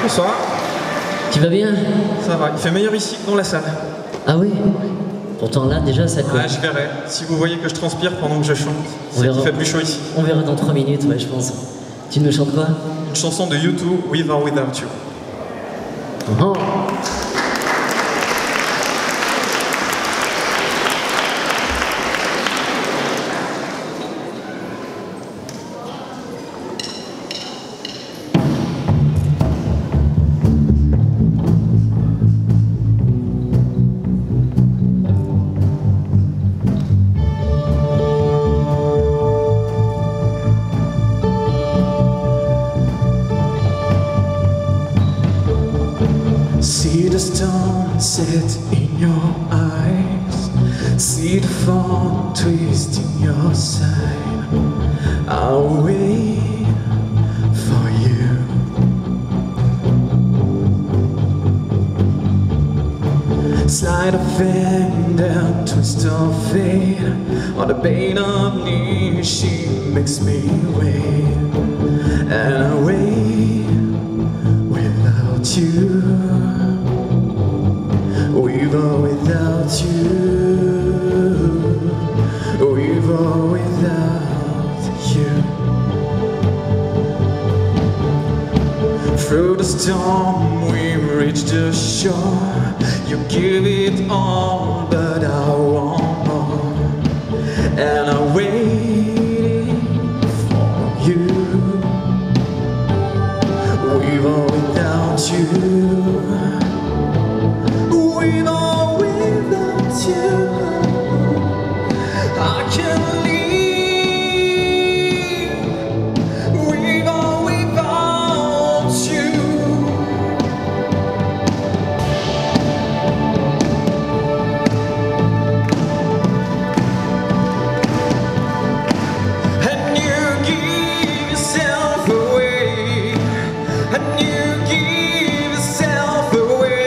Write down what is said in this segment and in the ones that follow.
Bonsoir. Tu vas bien? Ça va, il fait meilleur ici que dans la salle. Ah oui? Pourtant là déjà ça colle. Ouais, je verrai. Si vous voyez que je transpire pendant que je chante, c'est qu'il fait plus chaud ici. On verra dans 3 minutes, ouais, je pense. Tu nous chantes quoi? Une chanson de U2, With or Without You. Oh. See the stone set in your eyes, see the fall twist in your side. I'll wait for you. Slide of hand and twist of fate, on the pain of me, she makes me wait, and I wait without you. With or without you, with or without you. Through the storm we reach the shore. You give it all, but I want more. And I'm waiting for you. With or without you. With or without you, I can leave. With or without you. And you give yourself away. And you give yourself away.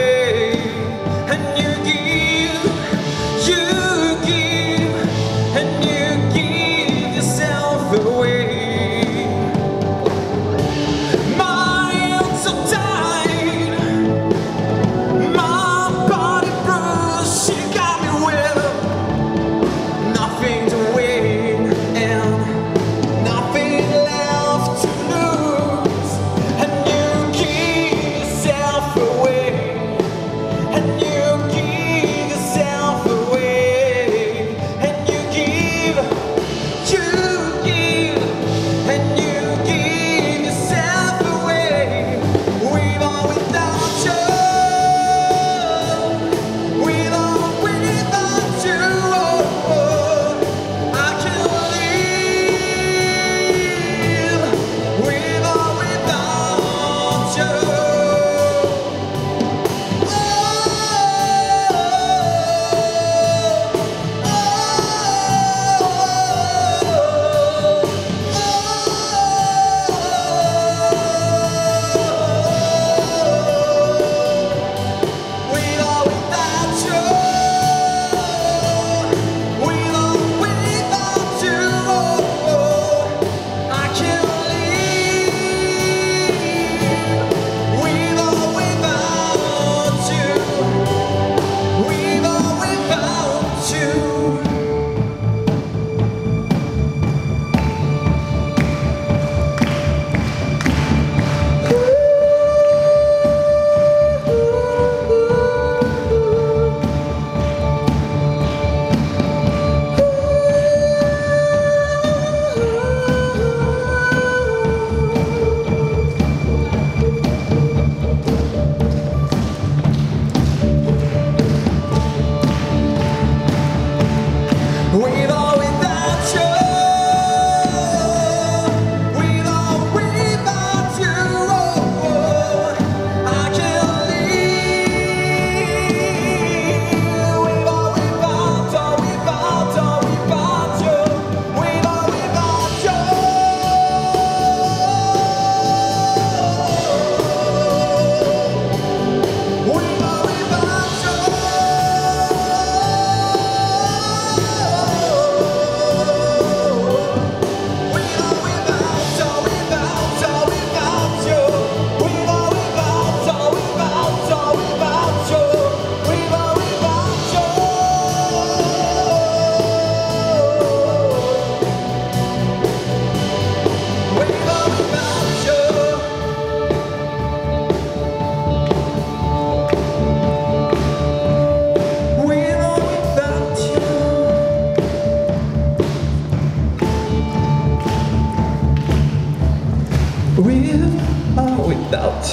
without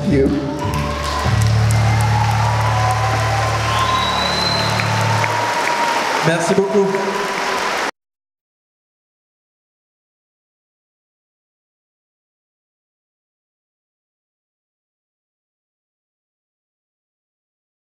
you. Merci beaucoup.